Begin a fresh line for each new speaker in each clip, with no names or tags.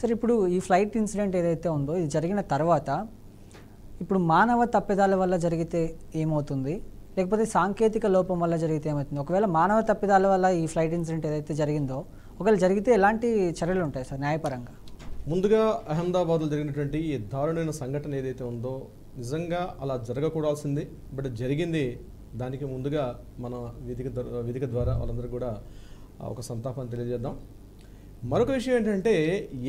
Sir ఇప్పుడు ఈ flight incident ఏదైతే ఉందో ఇది జరిగిన తర్వాత ఇప్పుడు మానవ తప్పిదాల వల్ల జరిగితే ఏమవుతుంది, లేకపోతే సాంకేతిక లోపం వల్ల జరిగితే ఏమవుతుంది? ఒకవేళ మానవ తప్పిదాల వల్ల ఈ ఫ్లైట్ ఇన్సిడెంట్ ఏదైతే జరిగిందో ఒకవేళ జరిగితే ఎలాంటి చర్యలు ఉంటాయి సార్ న్యాయపరంగా?
ముందుగా అహ్మదాబాద్లో జరిగినటువంటి ఈ దారుణమైన సంఘటన ఏదైతే ఉందో నిజంగా అలా జరగకూడాల్సింది, బట్ జరిగింది. దానికి ముందుగా మన వేదిక ద్వారా వాళ్ళందరూ కూడా ఒక సంతాపాన్ని తెలియజేద్దాం. మరొక విషయం ఏంటంటే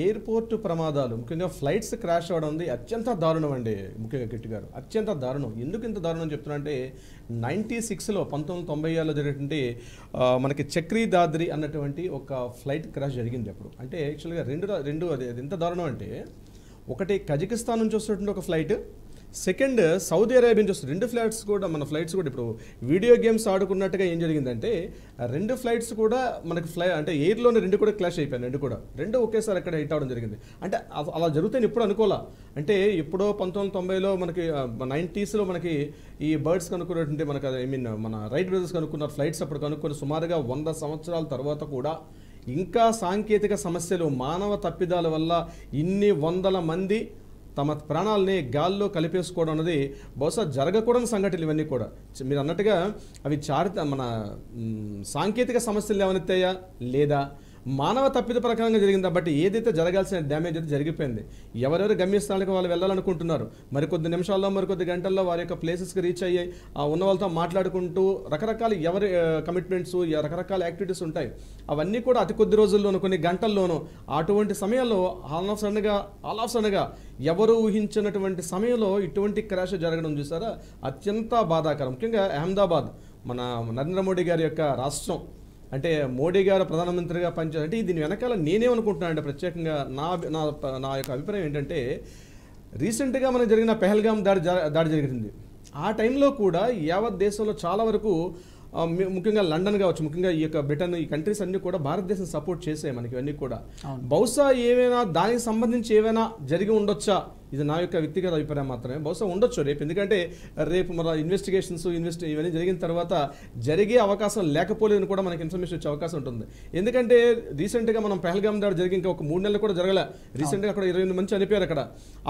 ఎయిర్పోర్ట్ ప్రమాదాలు, ముఖ్యంగా ఫ్లైట్స్ క్రాష్ అవ్వడం ఉంది అత్యంత దారుణం అండి. ముఖ్యంగా కిట్టి గారు అత్యంత దారుణం. ఎందుకు ఇంత దారుణం చెప్తున్నా అంటే 96లో 1990లో జరిగినటువంటి మనకి చక్రీ దాద్రి అన్నటువంటి ఒక ఫ్లైట్ క్రాష్ జరిగింది అప్పుడు. అంటే యాక్చువల్గా రెండు అది ఎంత దారుణం అంటే ఒకటి కజకిస్తాన్ నుంచి వస్తున్నటువంటి ఒక ఫ్లైట్, సెకండ్ సౌదీ అరేబియా నుంచి వస్తుంది. రెండు ఫ్లైట్స్ కూడా మన ఫ్లైట్స్ కూడా ఇప్పుడు వీడియో గేమ్స్ ఆడుకున్నట్టుగా ఏం జరిగిందంటే రెండు ఫ్లైట్స్ కూడా మనకి అంటే ఎయిర్లోనే రెండు కూడా క్లాష్ అయిపోయాయి. రెండు ఒకేసారి అక్కడ హిట్ అవడం జరిగింది. అంటే అలా జరుగుతాయని ఎప్పుడు అనుకోలే. అంటే ఎప్పుడో 1990లో మనకి 90sలో మనకి ఈ బర్డ్స్ కనుక్కున్నటువంటి మనకి మన రైట్ బ్రదర్స్ కనుక్కున్న ఫ్లైట్స్ అప్పుడు కనుక్కొని సుమారుగా 100 సంవత్సరాల తర్వాత కూడా ఇంకా సాంకేతిక సమస్యలు, మానవ తప్పిదాల వల్ల ఇన్ని వందల మంది తమ ప్రాణాలని గాల్లో కలిపేసుకోవడం అనేది బహుశా జరగకూడని సంఘటనలు ఇవన్నీ కూడా. మీరు అన్నట్టుగా అవి మన సాంకేతిక సమస్యలు ఏమనెత్తాయా లేదా మానవ తప్పిద ప్రకారంగా జరిగింది. కాబట్టి ఏదైతే జరగాల్సిన డ్యామేజ్ అయితే జరిగిపోయింది. ఎవరెవరు గమ్యస్థానాలకు వాళ్ళు వెళ్ళాలనుకుంటున్నారు, మరికొద్ది నిమిషాల్లో మరికొద్ది గంటల్లో వారి యొక్క ప్లేసెస్కి రీచ్ అయ్యాయి, ఉన్న వాళ్ళతో మాట్లాడుకుంటూ రకరకాల ఎవరి కమిట్మెంట్స్, రకరకాల యాక్టివిటీస్ ఉంటాయి. అవన్నీ కూడా అతి కొద్ది రోజుల్లోనూ కొన్ని గంటల్లోనూ అటువంటి సమయంలో ఆల్ ఆఫ్ సడన్గా ఎవరు ఊహించినటువంటి సమయంలో ఇటువంటి క్రాష్ జరగడం చూసారా అత్యంత బాధాకరం. ముఖ్యంగా అహ్మదాబాద్ మన నరేంద్ర మోడీ గారి యొక్క రాష్ట్రం, అంటే మోడీ గారు ప్రధానమంత్రిగా పనిచేయాలి అంటే దీని వెనకాల నేనేమనుకుంటున్నాను అంటే ప్రత్యేకంగా నా యొక్క అభిప్రాయం ఏంటంటే రీసెంట్గా మనకు జరిగిన పెహల్గాం దాడి జరిగింది. ఆ టైంలో కూడా యావత్ దేశంలో చాలా వరకు ముఖ్యంగా లండన్ కావచ్చు, ముఖ్యంగా ఈ యొక్క బ్రిటన్, ఈ కంట్రీస్ అన్ని కూడా భారతదేశం సపోర్ట్ చేసాయి మనకి ఇవన్నీ కూడా. బహుశా ఏమైనా దానికి సంబంధించి ఏమైనా జరిగి ఉండొచ్చా, ఇది నా యొక్క వ్యక్తిగత అభిప్రాయం మాత్రమే. బహుశా ఉండొచ్చు రేపు, ఎందుకంటే రేపు మన ఇన్వెస్టిగేషన్స్ ఇవన్నీ జరిగిన తర్వాత జరిగే అవకాశం లేకపోలేదని కూడా మనకి ఇన్ఫర్మేషన్ వచ్చే అవకాశం ఉంటుంది. ఎందుకంటే రీసెంట్గా మనం పెహల్గాం దాడి జరిగి ఇంకా ఒక 3 నెలలు కూడా జరగలే. రీసెంట్గా అక్కడ 28 మంది చనిపోయారు అక్కడ.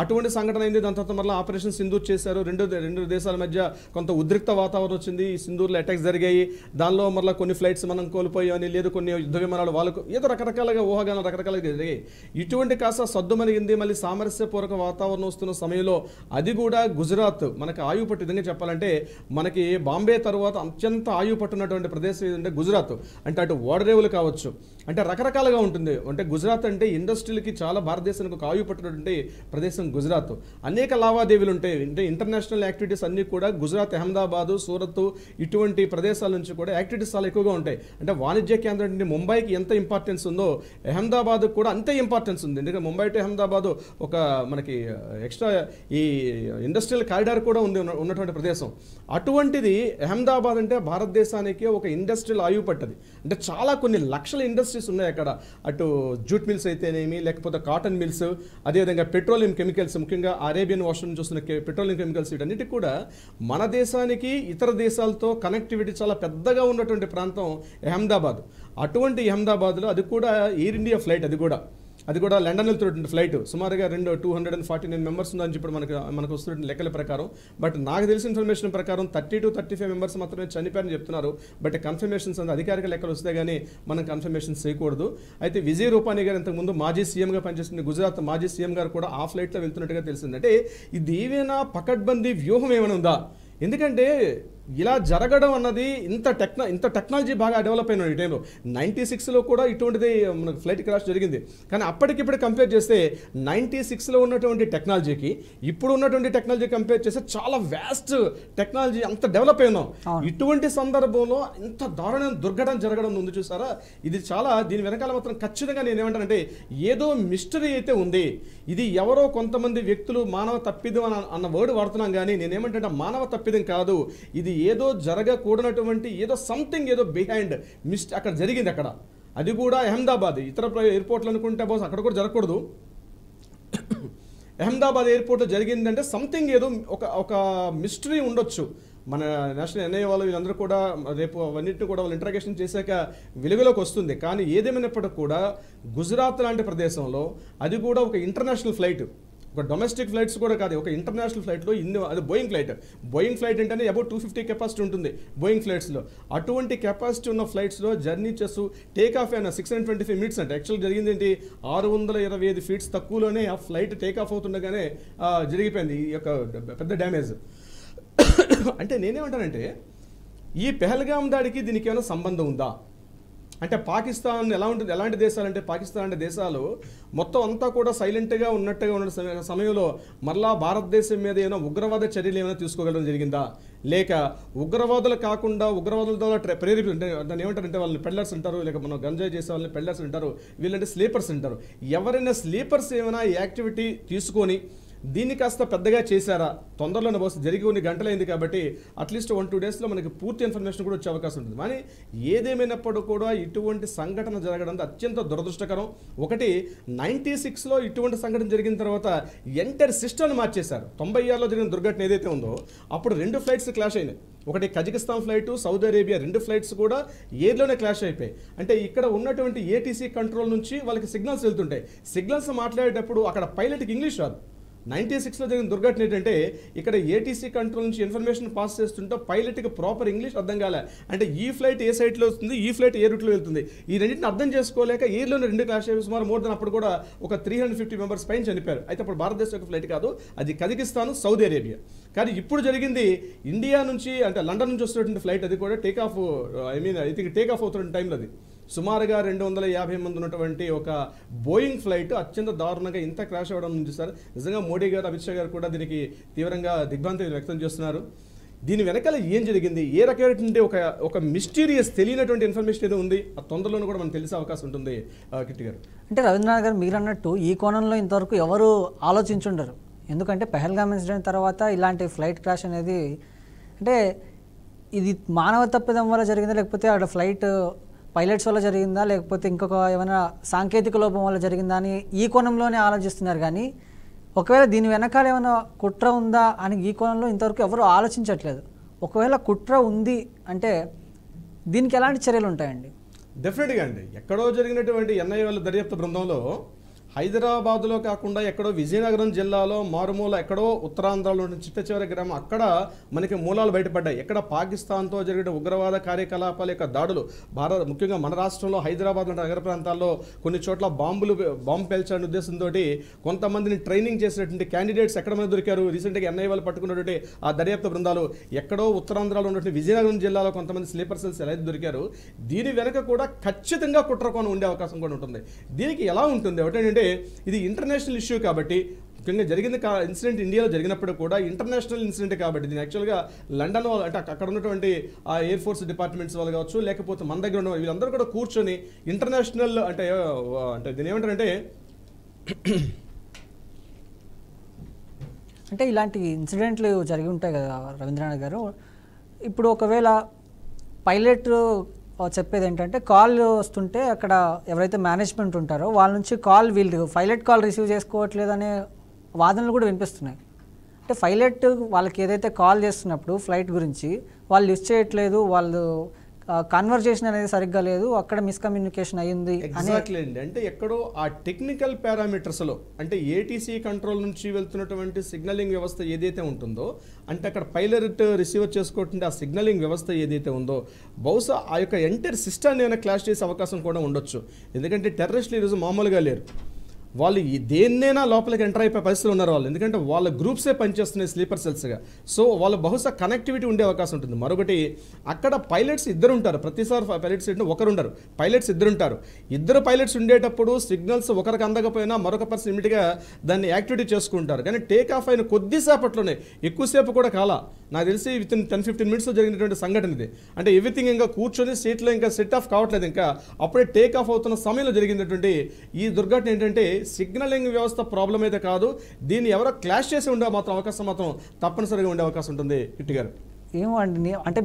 అటువంటి సంఘటన అయింది. దాని తర్వాత మళ్ళీ ఆపరేషన్ సింధూర్ చేశారు. రెండు దేశాల మధ్య కొంత ఉద్రిక్త వాతావరణం వచ్చింది. ఈ సింధూర్లో అటాక్స్ జరిగాయి. దానిలో మళ్ళీ కొన్ని ఫ్లైట్స్ మనం కోల్పోయామని, లేదు కొన్ని యుద్ధ విమానాలు వాళ్ళకు ఏదో రకరకాలుగా ఊహాగానం రకరకాలుగా జరిగాయి. ఇటువంటి కాస్త సద్దుమణిగింది. మళ్ళీ సామరస్యపూర్వక వాతావరణం వస్తున్న సమయంలో అది కూడా గుజరాత్ మనకి ఆయువు పట్టు. విధంగా చెప్పాలంటే మనకి బాంబే తర్వాత అత్యంత ఆయువు పట్టున్నటువంటి ప్రదేశం ఏదంటే గుజరాత్. అంటే అటు ఓడరేవులు కావచ్చు, అంటే రకరకాలుగా ఉంటుంది. అంటే గుజరాత్ అంటే ఇండస్ట్రీలకి చాలా భారతదేశానికి ఒక ఆయువు పట్టున్నటువంటి ప్రదేశం గుజరాత్. అనేక లావాదేవీలు ఉంటాయి. అంటే ఇంటర్నేషనల్ యాక్టివిటీస్ అన్ని కూడా గుజరాత్, అహ్మదాబాద్, సూరత్ ఇటువంటి ప్రదేశాల నుంచి కూడా యాక్టివిటీస్ చాలా ఎక్కువగా ఉంటాయి. అంటే వాణిజ్య కేంద్రం అంటే ముంబైకి ఎంత ఇంపార్టెన్స్ ఉందో అహ్మదాబాద్ కూడా అంతే ఇంపార్టెన్స్ ఉంది. ఎందుకంటే ముంబై టు అహ్మదాబాద్ ఒక మనకి ఎక్స్ట్రా ఈ ఇండస్ట్రియల్ కారిడార్ కూడా ఉన్నటువంటి ప్రదేశం. అటువంటిది అహ్మదాబాద్ అంటే భారతదేశానికి ఒక ఇండస్ట్రియల్ ఆయువు పట్టది. అంటే చాలా కొన్ని లక్షల ఇండస్ట్రీస్ ఉన్నాయి అక్కడ. అటు జూట్ మిల్స్ అయితేనేమి, లేకపోతే కాటన్ మిల్స్, అదేవిధంగా పెట్రోలియం కెమికల్స్, ముఖ్యంగా అరేబియన్ ఓషన్ నుంచి వస్తున్న పెట్రోలియం కెమికల్స్, వీటన్నిటికీ కూడా మన దేశానికి ఇతర దేశాలతో కనెక్టివిటీ చాలా పెద్దగా ఉన్నటువంటి ప్రాంతం అహ్మదాబాద్. అటువంటి అహ్మదాబాద్లో అది కూడా ఎయిర్ ఇండియా ఫ్లైట్, అది కూడా లండన్ వెళ్తున్నటువంటి ఫ్లైట్. సుమారుగా 249 మెంబర్స్ ఉందని చెప్పి మనకు వస్తున్న లెక్కల ప్రకారం. బట్ నాకు తెలిసిన ఇన్ఫర్మేషన్ ప్రకారం 30 to 35 మెంబర్స్ మాత్రమే చనిపోయారని చెప్తున్నారు. బట్ కన్ఫర్మేషన్స్ అంత అధికారిక లెక్కలు వస్తే కానీ మనం కన్ఫర్మేషన్ చేయకూడదు. అయితే విజయ్ రూపానీ గారు ఇంతకుముందు మాజీ సీఎంగా పనిచేస్తున్న గుజరాత్ మాజీ సీఎం గారు కూడా ఆ ఫ్లైట్లో వెళ్తున్నట్టుగా తెలిసింది. అంటే ఇది ఏమైనా పకడ్బందీ వ్యూహం ఏమైనా ఉందా? ఎందుకంటే ఇలా జరగడం అన్నది ఇంత టెక్నాలజీ బాగా డెవలప్ అయిన ఈ టైంలో 96లో కూడా ఇటువంటిది మనకు ఫ్లైట్ క్రాష్ జరిగింది. కానీ అప్పటికిప్పుడు కంపేర్ చేస్తే 96లో ఉన్నటువంటి టెక్నాలజీకి ఇప్పుడు ఉన్నటువంటి టెక్నాలజీ కంపేర్ చేస్తే చాలా వ్యాస్ట్ టెక్నాలజీ అంత డెవలప్ అయినాం. ఇటువంటి సందర్భంలో ఇంత దారుణమైన దుర్ఘటన జరగడం ఉంది చూసారా, ఇది చాలా దీని వెనకాల మాత్రం ఖచ్చితంగా నేను ఏమంటానంటే ఏదో మిస్టరీ అయితే ఉంది. ఇది ఎవరో కొంతమంది వ్యక్తులు మానవ తప్పిదం అన్న వర్డ్ వాడుతున్నాం, కానీ నేనేమంటే మానవ తప్పిదం కాదు, ఇది ఏదో జరగకూడనటువంటి ఏదో సంథింగ్ ఏదో బిహైండ్ అక్కడ జరిగింది. అక్కడ అది కూడా అహ్మదాబాద్. ఇతర ఎయిర్పోర్ట్లు అనుకుంటే బహుశా అక్కడ కూడా జరగకూడదు. అహ్మదాబాద్ ఎయిర్పోర్ట్లో జరిగిందంటే సంథింగ్ ఏదో ఒక మిస్టరీ ఉండొచ్చు. మన నేషనల్ ఎన్ఐఏ వాళ్ళు వీళ్ళందరూ కూడా రేపు అవన్నిటిని కూడా వాళ్ళు ఇంటరాగేషన్ చేశాక వెలుగులోకి వస్తుంది. కానీ ఏదేమైనప్పటికీ కూడా గుజరాత్ లాంటి ప్రదేశంలో అది కూడా ఒక ఇంటర్నేషనల్ ఫ్లైట్, ఒక డొమెస్టిక్ ఫ్లైట్స్ కూడా కాదు, ఒక ఇంటర్నేషనల్ ఫ్లైట్లో అది బోయింగ్ ఫ్లైట్ అంటేనే అబౌట్ 250 కెపాసిటీ ఉంటుంది బోయింగ్ ఫ్లైట్స్లో. అటువంటి కెపాసిటీ ఉన్న ఫ్లైట్స్లో జర్నీ చేస్తూ టేక్ ఆఫ్ అయినా 625 మినిట్స్ అంటే యాక్చువల్ జరిగింది ఏంటి, 625 ఫీట్స్ తక్కువలోనే ఆ ఫ్లైట్ టేక్ ఆఫ్ అవుతుండగానే జరిగిపోయింది ఈ యొక్క పెద్ద డ్యామేజ్. అంటే నేనేమంటానంటే ఈ పెహల్గాం దాడికి దీనికి ఏమైనా సంబంధం ఉందా అంటే పాకిస్తాన్ ఎలా ఉంటుంది, ఎలాంటి దేశాలు అంటే పాకిస్తాన్ అంటే దేశాలు మొత్తం అంతా కూడా సైలెంట్గా ఉన్నట్టుగా ఉన్న సమయంలో మరలా భారతదేశం మీద ఏమైనా ఉగ్రవాద చర్యలు ఏమైనా తీసుకోగలడం జరిగిందా, లేక ఉగ్రవాదులు కాకుండా ఉగ్రవాదుల ద్వారా ప్రేరేపిస్తుంటే దాన్ని ఏమంటారంటే వాళ్ళని పెడ్లర్స్ అంటారు, లేక మనం గంజాయి చేసే వాళ్ళని పెడ్లర్స్ అంటారు, వీళ్ళంటే స్లీపర్స్ అంటారు. ఎవరైనా స్లీపర్స్ ఏమైనా యాక్టివిటీ తీసుకొని దీన్ని కాస్త పెద్దగా చేశారా, తొందరలోనే బస్సు జరిగి కొన్ని గంటలైంది కాబట్టి అట్లీస్ట్ 1-2 డేస్లో మనకి పూర్తి ఇన్ఫర్మేషన్ కూడా వచ్చే అవకాశం ఉంటుంది. కానీ ఏదేమైనప్పుడు కూడా ఇటువంటి సంఘటన జరగడం అత్యంత దురదృష్టకరం. ఒకటి 96లో ఇటువంటి సంఘటన జరిగిన తర్వాత ఎంటైర్ సిస్టమ్ని మార్చేశారు. 96లో జరిగిన దుర్ఘటన ఏదైతే ఉందో అప్పుడు 2 ఫ్లైట్స్ క్లాష్ అయినాయి. ఒకటి Kazakhstan flight, Saudi Arabia 2 flights కూడా ఎయిర్లోనే క్లాష్ అయిపోయాయి. అంటే ఇక్కడ ఉన్నటువంటి ఏటీసీ కంట్రోల్ నుంచి వాళ్ళకి సిగ్నల్స్ వెళ్తుంటాయి. సిగ్నల్స్ మాట్లాడేటప్పుడు అక్కడ పైలట్కి ఇంగ్లీష్ రాదు. 96లో జరిగిన దుర్ఘటన ఏంటంటే ఇక్కడ ఏటీసీ కంట్రోల్ నుంచి ఇన్ఫర్మేషన్ పాస్ చేస్తుంటే పైలట్కి ప్రాపర్ ఇంగ్లీష్ అర్థం కాలే. అంటే ఈ ఫ్లైట్ ఏ సైట్లో వస్తుంది, ఈ ఫ్లైట్ ఏ రూట్లో వెళ్తుంది, ఈ రెండింటిని అర్థం చేసుకోలేక ఎయిర్లోనే 2 క్లాష్ అయ్యి సుమారు మోర్ దెన్ అప్పుడు కూడా ఒక 350 మెంబర్స్ పైన చనిపోయారు. అయితే అప్పుడు భారతదేశం యొక్క ఫ్లైట్ కాదు, అది కజకిస్తాన్, సౌదీ అరేబియా. కానీ ఇప్పుడు జరిగింది ఇండియా నుంచి అంటే లండన్ నుంచి వస్తున్నటువంటి ఫ్లైట్, అది కూడా take off I think take off అవుతున్న టైంలో అది సుమారుగా 250 మంది ఉన్నటువంటి ఒక బోయింగ్ ఫ్లైట్ అత్యంత దారుణంగా ఇంత క్రాష్ అవ్వడం నుంచి సార్ నిజంగా మోడీ గారు, అమిత్ షా గారు కూడా దీనికి తీవ్రంగా దిగ్భ్రాంతి వ్యక్తం చేస్తున్నారు. దీని వెనకాల ఏం జరిగింది, ఏ రకమైనటువంటి ఒక మిస్టీరియస్ తెలియనటువంటి ఇన్ఫర్మేషన్ ఏదో ఉంది, ఆ తొందరలోనూ కూడా మనకు తెలిసే అవకాశం ఉంటుంది. కిట్టి గారు
అంటే రవీంద్రనాథ్ గారు మీరు అన్నట్టు ఈ కోణంలో ఇంతవరకు ఎవరు ఆలోచించుండరు. ఎందుకంటే పెహల్గామ్ ఇన్సిడెంట్ తర్వాత ఇలాంటి ఫ్లైట్ క్రాష్ అనేది అంటే ఇది మానవ తప్పిదం వల్ల జరిగిందా, లేకపోతే అక్కడ ఫ్లైట్ పైలట్స్ వల్ల జరిగిందా, లేకపోతే ఇంకొక ఏమైనా సాంకేతిక లోపం వల్ల జరిగిందా అని ఈ కోణంలోనే ఆలోచిస్తున్నారు. కానీ ఒకవేళ దీని వెనకాల ఏమైనా కుట్ర ఉందా అని ఈ కోణంలో ఇంతవరకు ఎవరు ఆలోచించట్లేదు. ఒకవేళ కుట్ర ఉంది అంటే దీనికి ఎలాంటి చర్యలు ఉంటాయండి?
డెఫినెట్గా అండి, ఎక్కడో జరిగినటువంటి ఎన్ఐఏ వాళ్ళ దర్యాప్తు బృందంలో హైదరాబాద్లో కాకుండా ఎక్కడో విజయనగరం జిల్లాలో మారుమూల ఎక్కడో ఉత్తరాంధ్రలో చిట్ట చివరి గ్రామం అక్కడ మనకి మూలాలు బయటపడ్డాయి. ఎక్కడ పాకిస్తాన్తో జరిగిన ఉగ్రవాద కార్యకలాపాల యొక్క దాడులు ముఖ్యంగా మన రాష్ట్రంలో హైదరాబాద్ లాంటి నగర ప్రాంతాల్లో కొన్ని చోట్ల బాంబు పేల్చాలనే ఉద్దేశంతో కొంతమందిని ట్రైనింగ్ చేసినటువంటి క్యాండిడేట్స్ ఎక్కడ మంది దొరికారు. రీసెంట్గా ఎన్ఐఏ వాళ్ళు పట్టుకున్నటువంటి ఆ దర్యాప్తు బృందాలు ఎక్కడో ఉత్తరాంధ్రలో ఉన్నటువంటి విజయనగరం జిల్లాలో కొంతమంది స్లీపర్ సెల్స్ ఎలా దొరికారు. దీని వెనక కూడా ఖచ్చితంగా కుట్రకోణం ఉండే అవకాశం కూడా ఉంటుంది. దీనికి ఎలా ఉంటుంది ఒకటేంటంటే ఇది ఇంటర్నేషనల్ ఇష్యూ కాబట్టి, ముఖ్యంగా జరిగింది ఇన్సిడెంట్ ఇండియాలో జరిగినప్పుడు కూడా ఇంటర్నేషనల్ ఇన్సిడెంట్ కాబట్టి దీని యాక్చువల్గా లండన్ వాళ్ళు అంటే అక్కడ ఉన్నటువంటి ఆ ఎయిర్ ఫోర్స్ డిపార్ట్మెంట్స్ వాళ్ళు కావచ్చు, లేకపోతే మన దగ్గర ఉన్న వీళ్ళందరూ కూడా కూర్చొని ఇంటర్నేషనల్ అంటే దీని ఏమంటారంటే
అంటే ఇలాంటి ఇన్సిడెంట్లు జరిగి ఉంటాయి కదా రవీంద్రనాథ్ గారు. ఇప్పుడు ఒకవేళ పైలట్ చెప్పేది ఏంటంటే కాల్ వస్తుంటే అక్కడ ఎవరైతే మేనేజ్మెంట్ ఉంటారో వాళ్ళ నుంచి కాల్ వీళ్ళు పైలట్ కాల్ రిసీవ్ చేసుకోవట్లేదు అనే వాదనలు కూడా వినిపిస్తున్నాయి. అంటే పైలట్ వాళ్ళకి ఏదైతే కాల్ చేస్తున్నప్పుడు ఫ్లైట్ గురించి వాళ్ళు లిస్ట్ చేయట్లేదు, వాళ్ళు కన్వర్జేషన్ అనేది సరిగ్గా లేదు, అక్కడ మిస్కమ్యూనికేషన్ అయ్యింది.
ఎగ్జాక్ట్లీ అండి, అంటే ఎక్కడో ఆ టెక్నికల్ పారామీటర్స్లో అంటే ఏటీసీ కంట్రోల్ నుంచి వెళ్తున్నటువంటి సిగ్నలింగ్ వ్యవస్థ ఏదైతే ఉంటుందో, అంటే అక్కడ పైలట్ రిసీవర్ చేసుకోవటువంటి ఆ సిగ్నలింగ్ వ్యవస్థ ఏదైతే ఉందో బహుశా ఆ యొక్క ఎంటైర్ సిస్టమ్ని ఏమైనా క్లాష్ చేసే అవకాశం కూడా ఉండొచ్చు. ఎందుకంటే టెర్రరిస్టులు ఈరోజు మామూలుగా లేరు, వాళ్ళు దేన్నైనా లోపలికి ఎంటర్ అయిపోయే పరిస్థితులు ఉన్నారు వాళ్ళు. ఎందుకంటే వాళ్ళ గ్రూప్సే పనిచేస్తున్నాయి స్లీపర్ సెల్స్గా. సో వాళ్ళు బహుశా కనెక్టివిటీ ఉండే అవకాశం ఉంటుంది. మరొకటి అక్కడ పైలట్స్ ఇద్దరు ఉంటారు, ప్రతిసారి పైలట్స్ ఒకరు ఉండరు, పైలట్స్ ఇద్దరు ఉంటారు. ఇద్దరు పైలట్స్ ఉండేటప్పుడు సిగ్నల్స్ ఒకరికి అందకపోయినా మరొక పర్సన్ ఇమీడియట్గా దాన్ని యాక్టివిటీ చేసుకుంటారు. కానీ టేక్ ఆఫ్ అయిన కొద్దిసేపట్లోనే, ఎక్కువసేపు కూడా కాలా, నాకు తెలిసి వితిన్ 10-15 మినిట్స్లో జరిగినటువంటి సంఘటన ఇది. అంటే ఎవ్రీథింగ్ ఇంకా కూర్చొని సీట్లో ఇంకా సెట్ ఆఫ్ కావట్లేదు, ఇంకా అప్పుడే టేక్ ఆఫ్ అవుతున్న సమయంలో జరిగినటువంటి ఈ దుర్ఘటన ఏంటంటే సిగ్నలింగ్ వ్యవస్థ ప్రాబ్లం అయితే కాదు, దీన్ని ఎవరో క్లాష్ చేసి ఉండే మాత్రం అవకాశం మాత్రం తప్పనిసరిగా ఉండే అవకాశం ఉంటుంది. కిట్టి గారు
ఏమో అండి, అంటే